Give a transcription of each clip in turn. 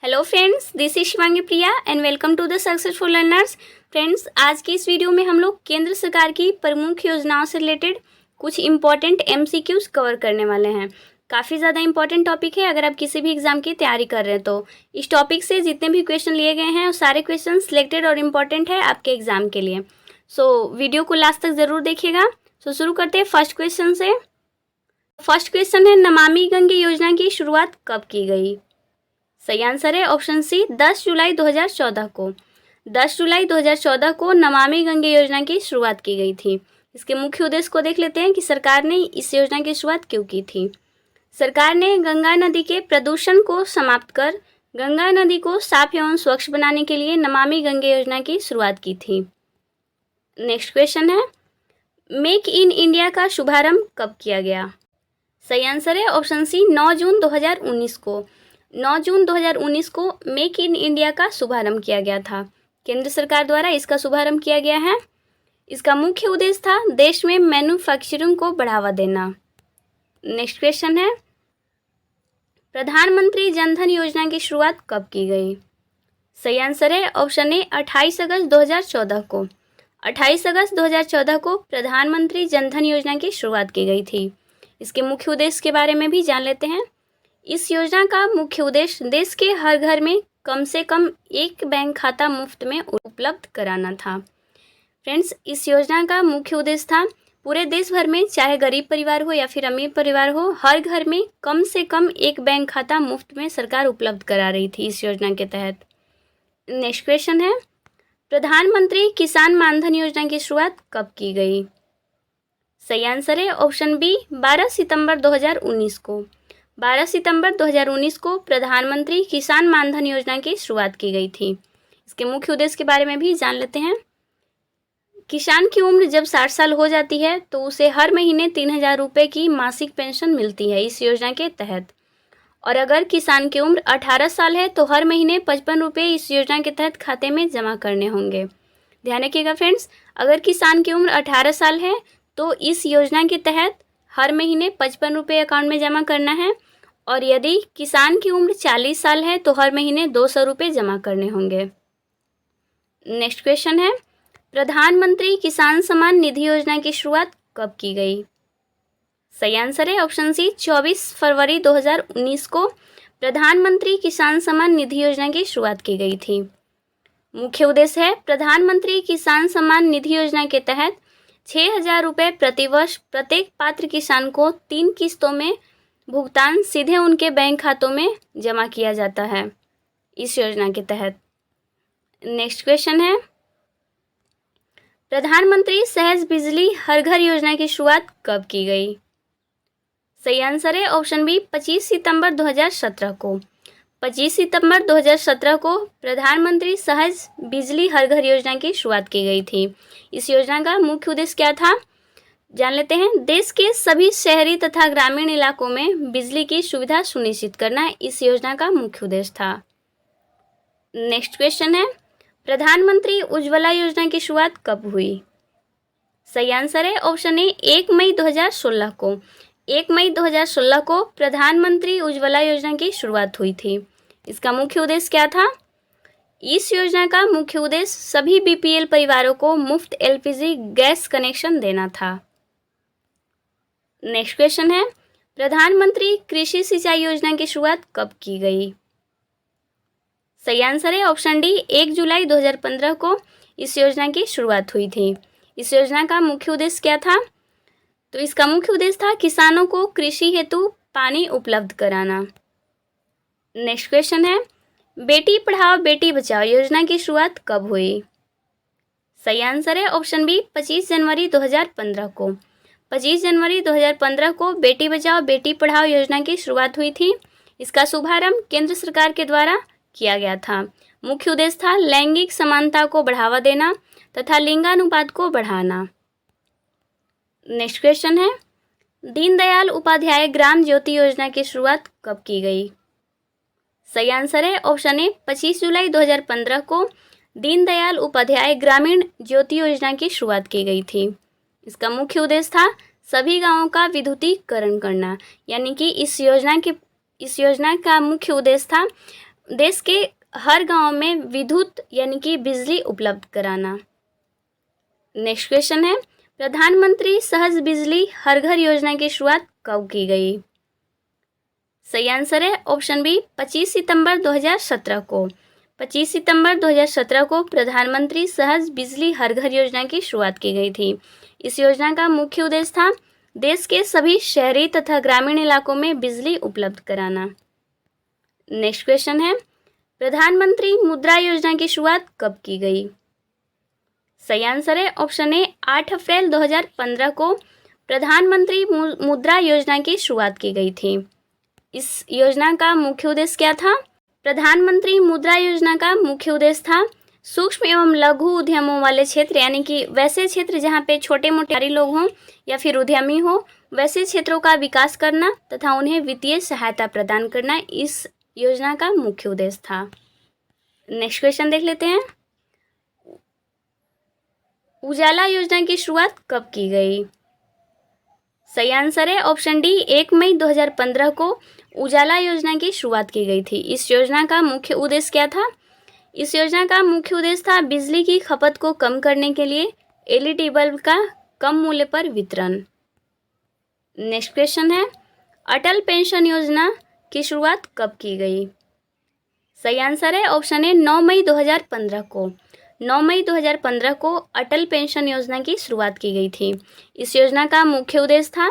Hello friends, this is Shivangi Priya and welcome to the successful learners. Friends, आज की इस video में हम लोग केंद्र सरकार की प्रमुख योजनाओं से रिलेटेड कुछ इंपॉर्टेंट एमसीक्यूज कवर करने वाले हैं। काफ़ी ज़्यादा इंपॉर्टेंट टॉपिक है अगर आप किसी भी एग्जाम की तैयारी कर रहे हैं तो। इस टॉपिक से जितने भी क्वेश्चन लिए गए हैं वो सारे क्वेश्चन सिलेक्टेड और इम्पॉर्टेंट है आपके एग्जाम के लिए। वीडियो को लास्ट तक ज़रूर देखिएगा। शुरू करते हैं फर्स्ट क्वेश्चन से। फर्स्ट क्वेश्चन है, नमामि गंगे योजना की शुरुआत कब की गई? सही आंसर है ऑप्शन सी, 10 जुलाई 2014 को। 10 जुलाई 2014 को नमामि गंगे योजना की शुरुआत की गई थी। इसके मुख्य उद्देश्य को देख लेते हैं कि सरकार ने इस योजना की शुरुआत क्यों की थी। सरकार ने गंगा नदी के प्रदूषण को समाप्त कर गंगा नदी को साफ एवं स्वच्छ बनाने के लिए नमामि गंगे योजना की शुरुआत की थी। नेक्स्ट क्वेश्चन है, मेक इन इंडिया का शुभारंभ कब किया गया? सही आंसर है ऑप्शन सी, 9 जून 2019 को। 9 जून 2019 को मेक इन इंडिया का शुभारंभ किया गया था। केंद्र सरकार द्वारा इसका शुभारंभ किया गया है। इसका मुख्य उद्देश्य था देश में मैन्युफैक्चरिंग को बढ़ावा देना। नेक्स्ट क्वेश्चन है, प्रधानमंत्री जनधन योजना की शुरुआत कब की गई? सही आंसर है ऑप्शन ए, 28 अगस्त 2014 को। 28 अगस्त 2014 को प्रधानमंत्री जनधन योजना की शुरुआत की गई थी। इसके मुख्य उद्देश्य के बारे में भी जान लेते हैं। इस योजना का मुख्य उद्देश्य देश के हर घर में कम से कम एक बैंक खाता मुफ्त में उपलब्ध कराना था। फ्रेंड्स, इस योजना का मुख्य उद्देश्य था पूरे देश भर में, चाहे गरीब परिवार हो या फिर अमीर परिवार हो, हर घर में कम से कम एक बैंक खाता मुफ्त में सरकार उपलब्ध करा रही थी इस योजना के तहत। नेक्स्ट क्वेश्चन है, प्रधानमंत्री किसान मानधन योजना की शुरुआत कब की गई? सही आंसर है ऑप्शन बी, 12 सितंबर 2019 को। 12 सितंबर 2019 को प्रधानमंत्री किसान मानधन योजना की शुरुआत की गई थी। इसके मुख्य उद्देश्य के बारे में भी जान लेते हैं। किसान की उम्र जब 60 साल हो जाती है तो उसे हर महीने 3,000 रुपये की मासिक पेंशन मिलती है इस योजना के तहत। और अगर किसान की उम्र 18 साल है तो हर महीने 55 रुपये इस योजना के तहत खाते में जमा करने होंगे। ध्यान रखिएगा फ्रेंड्स, अगर किसान की उम्र 18 साल है तो इस योजना के तहत हर महीने 55 रुपये अकाउंट में जमा करना है। और यदि किसान की उम्र 40 साल है तो हर महीने 200 रुपये जमा करने होंगे। नेक्स्ट क्वेश्चन है, प्रधानमंत्री किसान सम्मान निधि योजना की शुरुआत कब की गई? सही आंसर है ऑप्शन सी, 24 फरवरी 2019 को प्रधानमंत्री किसान सम्मान निधि योजना की शुरुआत की गई थी। मुख्य उद्देश्य है प्रधानमंत्री किसान सम्मान निधि योजना के तहत 6,000 रुपये प्रतिवर्ष प्रत्येक पात्र किसान को 3 किस्तों में भुगतान सीधे उनके बैंक खातों में जमा किया जाता है इस योजना के तहत। नेक्स्ट क्वेश्चन है, प्रधानमंत्री सहज बिजली हर घर योजना की शुरुआत कब की गई? सही आंसर है ऑप्शन बी, 25 सितंबर 2017 को। 25 सितंबर 2017 को प्रधानमंत्री सहज बिजली हर घर योजना की शुरुआत की गई थी। इस योजना का मुख्य उद्देश्य क्या था जान लेते हैं। देश के सभी शहरी तथा ग्रामीण इलाकों में बिजली की सुविधा सुनिश्चित करना इस योजना का मुख्य उद्देश्य था। नेक्स्ट क्वेश्चन है, प्रधानमंत्री उज्ज्वला योजना की शुरुआत कब हुई? सही आंसर है ऑप्शन ए, 1 मई 2016 को। 1 मई 2016 को प्रधानमंत्री उज्ज्वला योजना की शुरुआत हुई थी। इसका मुख्य उद्देश्य क्या था? इस योजना का मुख्य उद्देश्य सभी बीपीएल परिवारों को मुफ्त एलपीजी गैस कनेक्शन देना था। नेक्स्ट क्वेश्चन है, प्रधानमंत्री कृषि सिंचाई योजना की शुरुआत कब की गई? सही आंसर है ऑप्शन डी, 1 जुलाई 2015 को इस योजना की शुरुआत हुई थी। इस योजना का मुख्य उद्देश्य क्या था? तो इसका मुख्य उद्देश्य था किसानों को कृषि हेतु पानी उपलब्ध कराना। नेक्स्ट क्वेश्चन है, बेटी पढ़ाओ बेटी बचाओ योजना की शुरुआत कब हुई? सही आंसर है ऑप्शन बी, 25 जनवरी 2015 को। 25 जनवरी 2015 को बेटी बचाओ बेटी पढ़ाओ योजना की शुरुआत हुई थी। इसका शुभारंभ केंद्र सरकार के द्वारा किया गया था। मुख्य उद्देश्य था लैंगिक समानता को बढ़ावा देना तथा लिंगानुपात को बढ़ाना। नेक्स्ट क्वेश्चन है, दीनदयाल उपाध्याय ग्राम ज्योति योजना की शुरुआत कब की गई? सही आंसर है ऑप्शन ए, 25 जुलाई 2015 को दीनदयाल उपाध्याय ग्रामीण ज्योति योजना की शुरुआत की गई थी। इसका मुख्य उद्देश्य था सभी गांवों का विद्युतीकरण करना, यानी कि इस योजना का मुख्य उद्देश्य था देश के हर गांव में विद्युत यानी कि बिजली उपलब्ध कराना। नेक्स्ट क्वेश्चन है, प्रधानमंत्री सहज बिजली हर घर योजना की शुरुआत कब की गई? सही आंसर है ऑप्शन बी 25 सितंबर 2017 को। 25 सितंबर 2017 को प्रधानमंत्री सहज बिजली हर घर योजना की शुरुआत की गई थी। इस योजना का मुख्य उद्देश्य था देश के सभी शहरी तथा ग्रामीण इलाकों में बिजली उपलब्ध कराना। नेक्स्ट क्वेश्चन है, प्रधानमंत्री मुद्रा योजना की शुरुआत कब की गई? सही आंसर है ऑप्शन ए 8 अप्रैल 2015 को प्रधानमंत्री मुद्रा योजना की शुरुआत की गई थी। इस योजना का मुख्य उद्देश्य क्या था? प्रधानमंत्री मुद्रा योजना का मुख्य उद्देश्य था सूक्ष्म एवं लघु उद्यमों वाले क्षेत्र यानी कि वैसे क्षेत्र जहाँ पे छोटे मोटे लोग हों या फिर उद्यमी हो, वैसे क्षेत्रों का विकास करना तथा उन्हें वित्तीय सहायता प्रदान करना इस योजना का मुख्य उद्देश्य था। नेक्स्ट क्वेश्चन देख लेते हैं, उजाला योजना की शुरुआत कब की गई? सही आंसर है ऑप्शन डी 1 मई 2015 को उजाला योजना की शुरुआत की गई थी। इस योजना का मुख्य उद्देश्य क्या था? इस योजना का मुख्य उद्देश्य था बिजली की खपत को कम करने के लिए एलईडी बल्ब का कम मूल्य पर वितरण। नेक्स्ट क्वेश्चन है, अटल पेंशन योजना की शुरुआत कब की गई? सही आंसर है ऑप्शन ए 9 मई 2015 को। 9 मई 2015 को अटल पेंशन योजना की शुरुआत की गई थी। इस योजना का मुख्य उद्देश्य था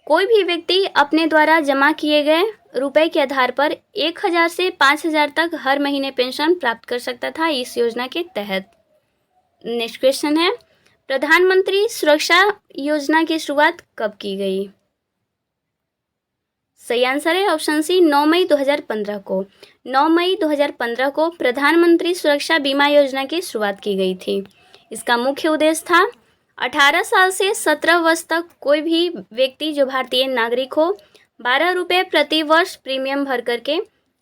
कोई भी व्यक्ति अपने द्वारा जमा किए गए रुपए के आधार पर 1000 से 5000 तक हर महीने पेंशन प्राप्त कर सकता था इस योजना के तहत। नेक्स्ट क्वेश्चन है, प्रधानमंत्री सुरक्षा योजना की शुरुआत कब की गई? सही आंसर है ऑप्शन सी 9 मई 2015 को। 9 मई 2015 को प्रधानमंत्री सुरक्षा बीमा योजना की शुरुआत की गई थी। इसका मुख्य उद्देश्य था 18 साल से 17 वर्ष तक कोई भी व्यक्ति जो भारतीय नागरिक हो 12 रुपये प्रति वर्ष प्रीमियम भर करके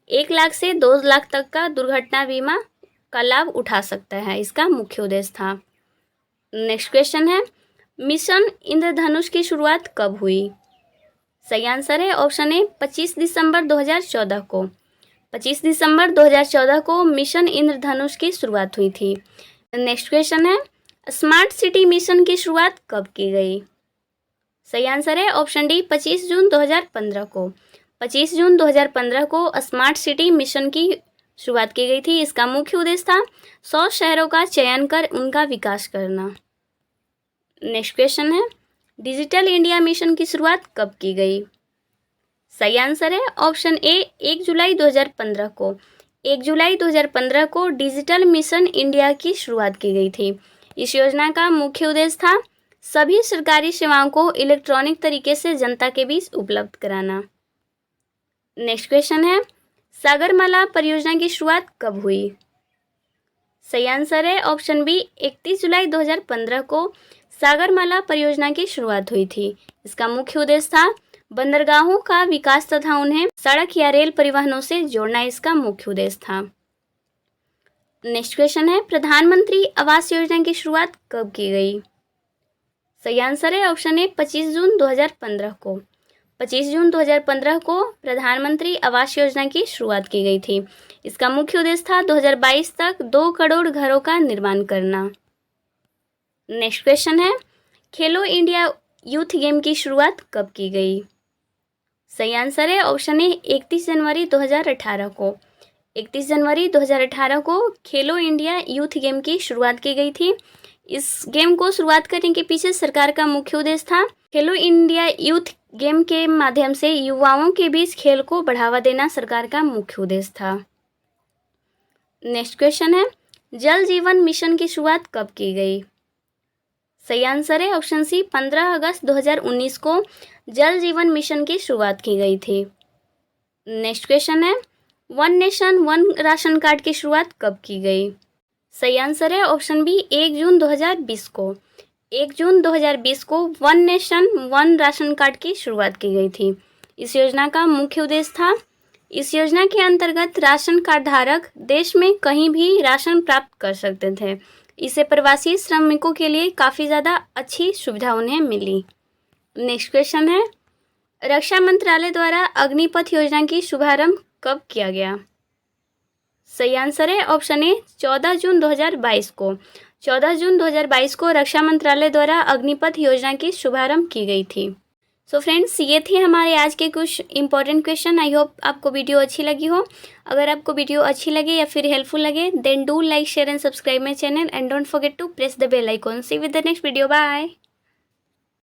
1 लाख से 2 लाख तक का दुर्घटना बीमा का लाभ उठा सकता है। इसका मुख्य उद्देश्य था। नेक्स्ट क्वेश्चन है, मिशन इंद्रधनुष की शुरुआत कब हुई? सही आंसर है ऑप्शन ए 25 दिसंबर 2014 को। 25 दिसंबर 2014 को मिशन इंद्रधनुष की शुरुआत हुई थी। नेक्स्ट क्वेश्चन है, स्मार्ट सिटी मिशन की शुरुआत कब की गई? सही आंसर है ऑप्शन डी 25 जून 2015 को। 25 जून 2015 को स्मार्ट सिटी मिशन की शुरुआत की गई थी। इसका मुख्य उद्देश्य था 100 शहरों का चयन कर उनका विकास करना। नेक्स्ट क्वेश्चन है, डिजिटल इंडिया मिशन की शुरुआत कब की गई? सही आंसर है ऑप्शन ए 1 जुलाई 2015 को। 1 जुलाई 2015 को डिजिटल मिशन इंडिया की शुरुआत की गई थी। इस योजना का मुख्य उद्देश्य था सभी सरकारी सेवाओं को इलेक्ट्रॉनिक तरीके से जनता के बीच उपलब्ध कराना। नेक्स्ट क्वेश्चन है, सागरमाला परियोजना की शुरुआत कब हुई? सही आंसर है ऑप्शन बी 31 जुलाई 2015 को सागरमाला परियोजना की शुरुआत हुई थी। इसका मुख्य उद्देश्य था बंदरगाहों का विकास तथा उन्हें सड़क या रेल परिवहनों से जोड़ना। इसका मुख्य उद्देश्य था। नेक्स्ट क्वेश्चन है, प्रधानमंत्री आवास योजना की शुरुआत कब की गई? सही आंसर है ऑप्शन ए 25 जून 2015 को। 25 जून 2015 को प्रधानमंत्री आवास योजना की शुरुआत की गई थी। इसका मुख्य उद्देश्य था 2022 तक 2 करोड़ घरों का निर्माण करना। नेक्स्ट क्वेश्चन है, खेलो इंडिया यूथ गेम की शुरुआत कब की गई? सही आंसर है ऑप्शन ए 31 जनवरी 2018 को। 31 जनवरी 2018 को खेलो इंडिया यूथ गेम की शुरुआत की गई थी। इस गेम को शुरुआत करने के पीछे सरकार का मुख्य उद्देश्य था खेलो इंडिया यूथ गेम के माध्यम से युवाओं के बीच खेल को बढ़ावा देना सरकार का मुख्य उद्देश्य था। नेक्स्ट क्वेश्चन है, जल जीवन मिशन की शुरुआत कब की गई? सही आंसर है ऑप्शन सी 15 अगस्त 2019 को जल जीवन मिशन की शुरुआत की गई थी। नेक्स्ट क्वेश्चन है, one nation one ration card की शुरुआत कब की गई? सही आंसर है ऑप्शन बी 1 जून 2020 को। 1 जून 2020 को one nation one ration card की शुरुआत की गई थी। इस योजना का मुख्य उद्देश्य था इस योजना के अंतर्गत राशन कार्ड धारक देश में कहीं भी राशन प्राप्त कर सकते थे। इससे प्रवासी श्रमिकों के लिए काफ़ी ज़्यादा अच्छी सुविधा उन्हें मिली। नेक्स्ट क्वेश्चन है, रक्षा मंत्रालय द्वारा अग्निपथ योजना की शुभारंभ कब किया गया? सही आंसर है ऑप्शन ए 14 जून 2022 को। 14 जून 2022 को रक्षा मंत्रालय द्वारा अग्निपथ योजना की शुभारंभ की गई थी। सो फ्रेंड्स, ये थे हमारे आज के कुछ इंपॉर्टेंट क्वेश्चन। आई होप आपको वीडियो अच्छी लगी हो। अगर आपको वीडियो अच्छी लगे या फिर हेल्पफुल लगे, then do like, share and subscribe my channel and don't forget to press the bell icon. See with the next video. Bye.